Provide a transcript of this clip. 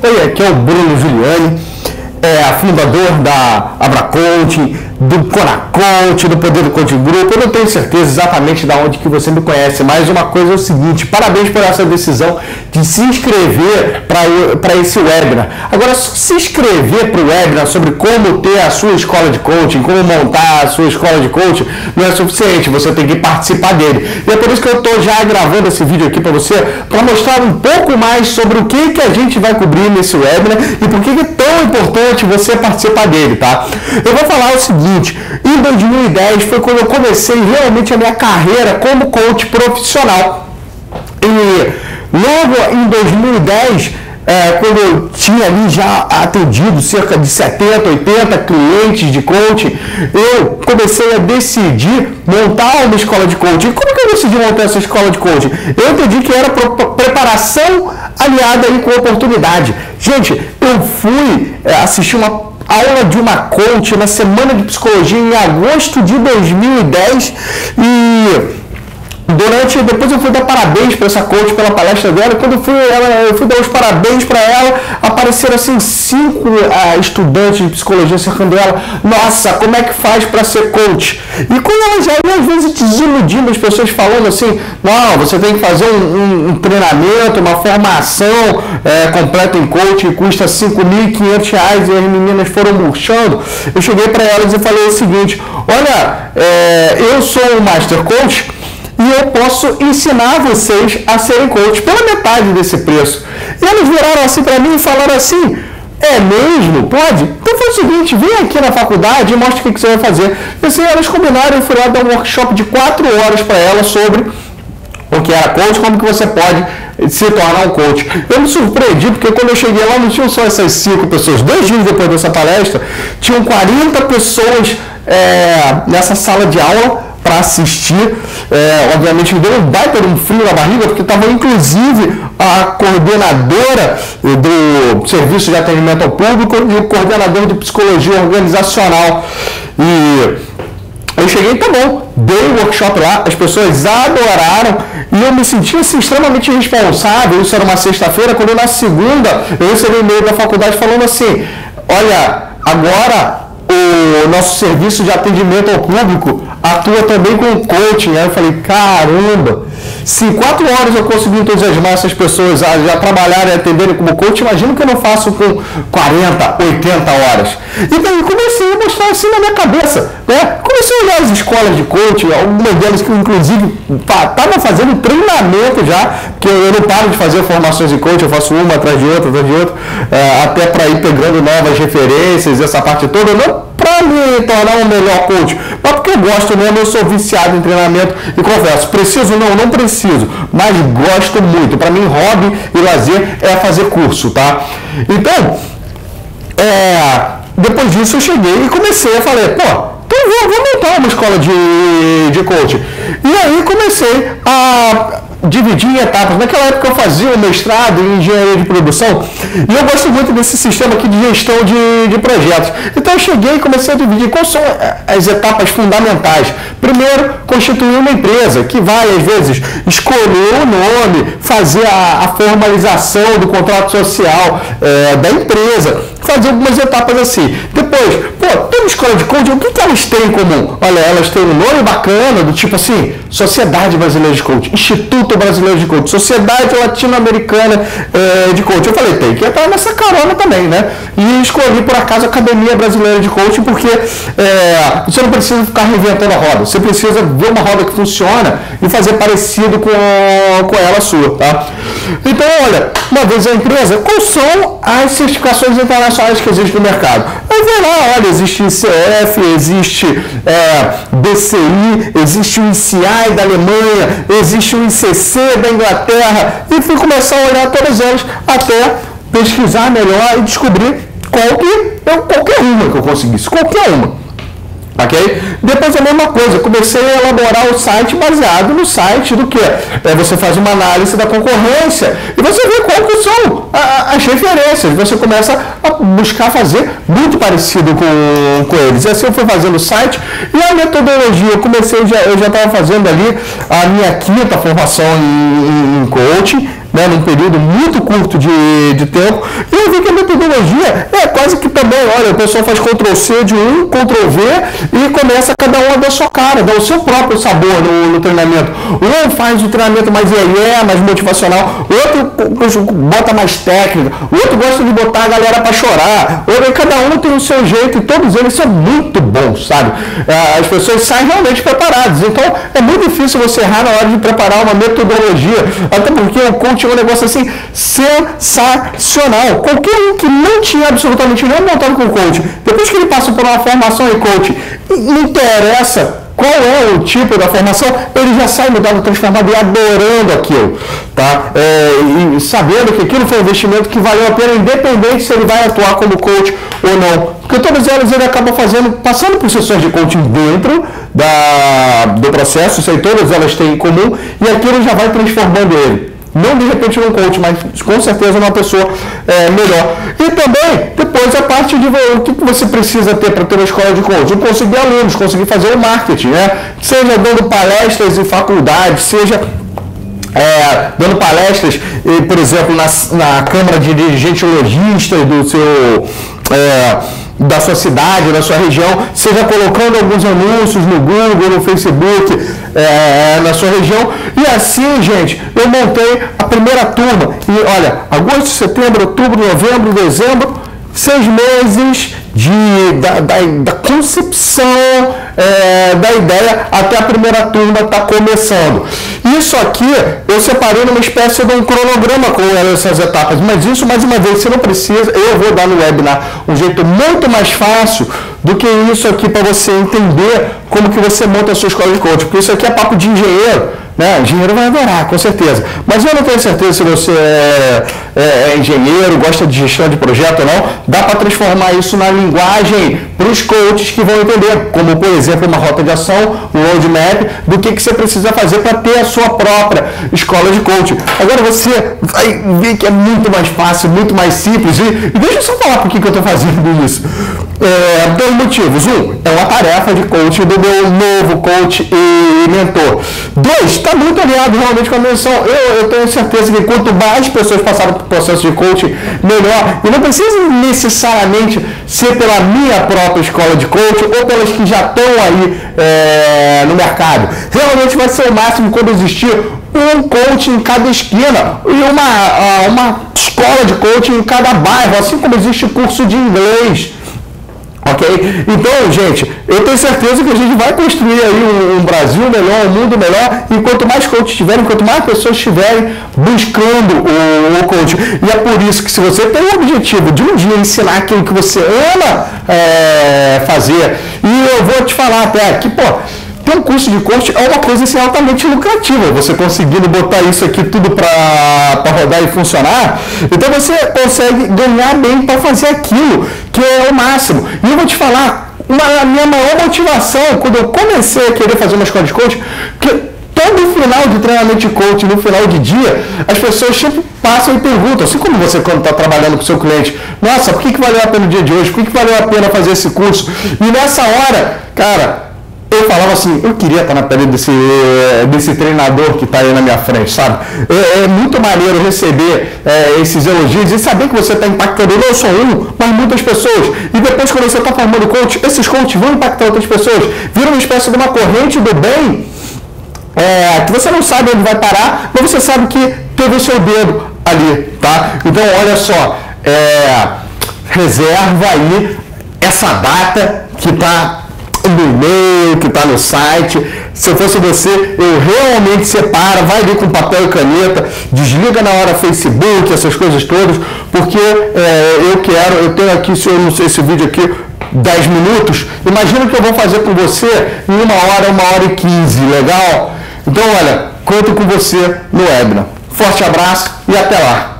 Oi, aqui é o Bruno Giuliani, fundador da Abracoaching, do Conacoach, do Poder do Coaching Group. Eu não tenho certeza exatamente de onde que você me conhece, mas uma coisa é o seguinte: parabéns por essa decisão de se inscrever para esse webinar. Agora, se inscrever para o webinar sobre como ter a sua escola de coaching, como montar a sua escola de coaching, não é suficiente, você tem que participar dele. E é por isso que eu estou já gravando esse vídeo aqui para você, para mostrar um pouco mais sobre o que a gente vai cobrir nesse webinar e por que é tão importante você participar dele, tá? Eu vou falar o seguinte: em 2010 foi quando eu comecei realmente a minha carreira como coach profissional. E logo em 2010, quando eu tinha ali já atendido cerca de 70, 80 clientes de coaching, eu comecei a decidir montar uma escola de coaching. Como que eu decidi montar essa escola de coaching? Eu entendi que era preparação aliada aí com oportunidade. Gente, eu fui assistir uma aula de uma coach na Semana de Psicologia em agosto de 2010 e depois eu fui dar parabéns para essa coach pela palestra dela. Quando eu fui dar os parabéns para ela, apareceram assim 5 estudantes de psicologia cercando ela. Nossa, como é que faz para ser coach? E quando ela já ia às vezes desiludindo as pessoas, falando assim: não, você tem que fazer um treinamento, uma formação completa em coaching, custa R$ 5.500, e as meninas foram murchando. Eu cheguei para elas e falei o seguinte: olha, eu sou um Master Coach e eu posso ensinar vocês a serem coach pela metade desse preço. E eles viraram assim para mim e falaram assim: é mesmo? Pode? Então foi o seguinte: vem aqui na faculdade e mostra o que você vai fazer. E assim, elas combinaram, eu fui lá dar um workshop de 4 horas para elas sobre o que era coach, como que você pode se tornar um coach. Eu me surpreendi, porque quando eu cheguei lá não tinham só essas 5 pessoas. 2 dias depois dessa palestra, tinham 40 pessoas nessa sala de aula para assistir. Obviamente me deu um baita de um frio na barriga, porque estava inclusive a coordenadora do Serviço de Atendimento ao Público e o coordenador de Psicologia Organizacional. E eu cheguei, tá bom, dei o workshop lá, as pessoas adoraram e eu me senti assim, extremamente responsável. Isso era uma sexta-feira, quando na segunda eu recebi um e-mail da faculdade falando assim: olha, agora o nosso serviço de atendimento ao público atua também com coaching. Aí eu falei: caramba, se em 4 horas eu consegui entusiasmar essas pessoas a já trabalharem e atenderem como coach, imagina que eu não faço com 40, 80 horas. E daí comecei a mostrar assim na minha cabeça, né? Comecei a olhar as escolas de coaching, algumas delas que inclusive estavam fazendo treinamento já, porque eu não paro de fazer formações em coaching, eu faço uma atrás de outra, até para ir pegando novas referências, essa parte toda, não para me tornar um melhor coach, mas porque eu gosto mesmo, eu sou viciado em treinamento e confesso, preciso não preciso, mas gosto muito. Para mim, hobby e lazer é fazer curso, tá? Então, depois disso eu cheguei e comecei a falar: pô, então vou montar uma escola de coaching. E aí comecei a dividir em etapas. Naquela época eu fazia um mestrado em engenharia de produção e eu gosto muito desse sistema aqui de gestão de projetos. Então eu cheguei e comecei a dividir quais são as etapas fundamentais. Primeiro, constituir uma empresa, que vai às vezes escolher o nome, fazer a formalização do contrato social da empresa, fazer algumas etapas assim. Depois, toda escola de coaching, o que elas têm em comum? Olha, elas têm um nome bacana, do tipo assim: Sociedade Brasileira de Coaching, Instituto Brasileiro de Coaching, Sociedade Latino-Americana de Coaching. Eu falei: tem que entrar nessa carona também, né? E escolhi por acaso a Academia Brasileira de Coaching, porque você não precisa ficar reinventando a roda, você precisa ver uma roda que funciona e fazer parecido com ela sua, tá? Então, olha, uma vez a empresa, quais são as certificações internacionais que existem no mercado? Aí vai lá, olha, existe ICF, existe BCI, existe o ICI da Alemanha, existe o ICC da Inglaterra, e fui começar a olhar todas elas até pesquisar melhor e descobrir qualquer uma que eu conseguisse, qualquer uma. Ok? Depois a mesma coisa, comecei a elaborar o site baseado no site do que? Você faz uma análise da concorrência e você vê qual que são as referências. Você começa a buscar fazer muito parecido com eles. E assim eu fui fazendo o site e a metodologia. Eu já estava fazendo ali a minha 5ª formação em coaching, né, num período muito curto de tempo, e vai ver que a metodologia é quase que também, olha, o pessoal faz Ctrl+C de um, Ctrl+V e começa cada um a dar sua cara, dá o seu próprio sabor no treinamento. Um faz o treinamento mais mais motivacional, o outro bota mais técnica, o outro gosta de botar a galera para chorar, cada um tem o seu jeito e todos eles são muito bons, sabe? As pessoas saem realmente preparadas, então é muito difícil você errar na hora de preparar uma metodologia, até porque o coaching é um negócio assim sensacional. Qualquer um que não tinha absolutamente nenhum montado com o coaching, depois que ele passa por uma formação em coaching, não interessa qual é o tipo da formação, ele já sai mudado, transformado e adorando aquilo, tá? E sabendo que aquilo foi um investimento que valeu a pena, independente se ele vai atuar como coach ou não. Porque todas elas ele acaba passando por sessões de coaching dentro do processo, isso aí todas elas têm em comum, e aquilo já vai transformando ele. Não de repente num coach, mas com certeza numa pessoa melhor. E também, depois, a parte de o que você precisa ter para ter uma escola de coaching. Conseguir alunos, conseguir fazer o marketing, né? Seja dando palestras em faculdade, seja dando palestras, por exemplo, na Câmara de Dirigentes Lojistas do seu... da sua cidade, da sua região, seja colocando alguns anúncios no Google, no Facebook, na sua região. E assim, gente, eu montei a primeira turma. E olha, agosto, setembro, outubro, novembro, dezembro, 6 meses da concepção da ideia até a primeira turma está começando. Isso aqui eu separei numa espécie de um cronograma com essas etapas, mas isso, mais uma vez, você não precisa, eu vou dar no webinar um jeito muito mais fácil do que isso aqui para você entender como que você monta a sua escola de coaching, porque isso aqui é papo de engenheiro, né? Engenheiro vai adorar, com certeza. Mas eu não tenho certeza se você é engenheiro, gosta de gestão de projeto ou não. Dá para transformar isso na linguagem para os coaches que vão entender, como, por exemplo, uma rota de ação, um roadmap, do que você precisa fazer para ter a sua própria escola de coaching. Agora você vai ver que é muito mais fácil, muito mais simples. E deixa eu só falar por que eu estou fazendo isso. Dois motivos. Um, é uma tarefa de coaching do meu novo coach e mentor. Dois, está muito alinhado realmente com a minha missão. Eu tenho certeza que quanto mais pessoas passarem por processo de coaching, melhor. E não precisa necessariamente ser pela minha própria escola de coaching ou pelas que já estão aí no mercado. Realmente vai ser o máximo quando existir um coach em cada esquina e uma escola de coaching em cada bairro, assim como existe curso de inglês. Ok? Então, gente, eu tenho certeza que a gente vai construir aí um Brasil melhor, um mundo melhor, e quanto mais coaches tiverem, quanto mais pessoas estiverem buscando o coaching. E é por isso que se você tem o objetivo de um dia ensinar aquilo que você ama fazer, e eu vou te falar até aqui, ter um curso de coaching é uma coisa assim, altamente lucrativa, você conseguindo botar isso aqui tudo para rodar e funcionar, então você consegue ganhar bem para fazer aquilo que é o máximo. E eu vou te falar, a minha maior motivação quando eu comecei a querer fazer uma escola de coaching, que todo final de treinamento de coaching, no final de dia, as pessoas sempre passam e perguntam, assim como você quando está trabalhando com o seu cliente, nossa, por que valeu a pena o dia de hoje? Por que valeu a pena fazer esse curso? E nessa hora, cara, eu falava assim, eu queria estar na pele desse treinador que está aí na minha frente, sabe? É muito maneiro receber esses elogios e saber que você está impactando não só mas muitas pessoas. E depois, quando você está formando coach, esses coaches vão impactar outras pessoas. Vira uma espécie de uma corrente do bem, que você não sabe onde vai parar, mas você sabe que teve o seu dedo ali, tá? Então, olha só, reserva aí essa data que está no e-mail, que está no site. Se eu fosse você, eu realmente separo, vai ali com papel e caneta, desliga na hora Facebook, essas coisas todas, porque eu tenho aqui, se eu não sei esse vídeo aqui, 10 minutos, imagina o que eu vou fazer com você em 1h e 15, legal? Então, olha, conto com você no webinar. Forte abraço e até lá!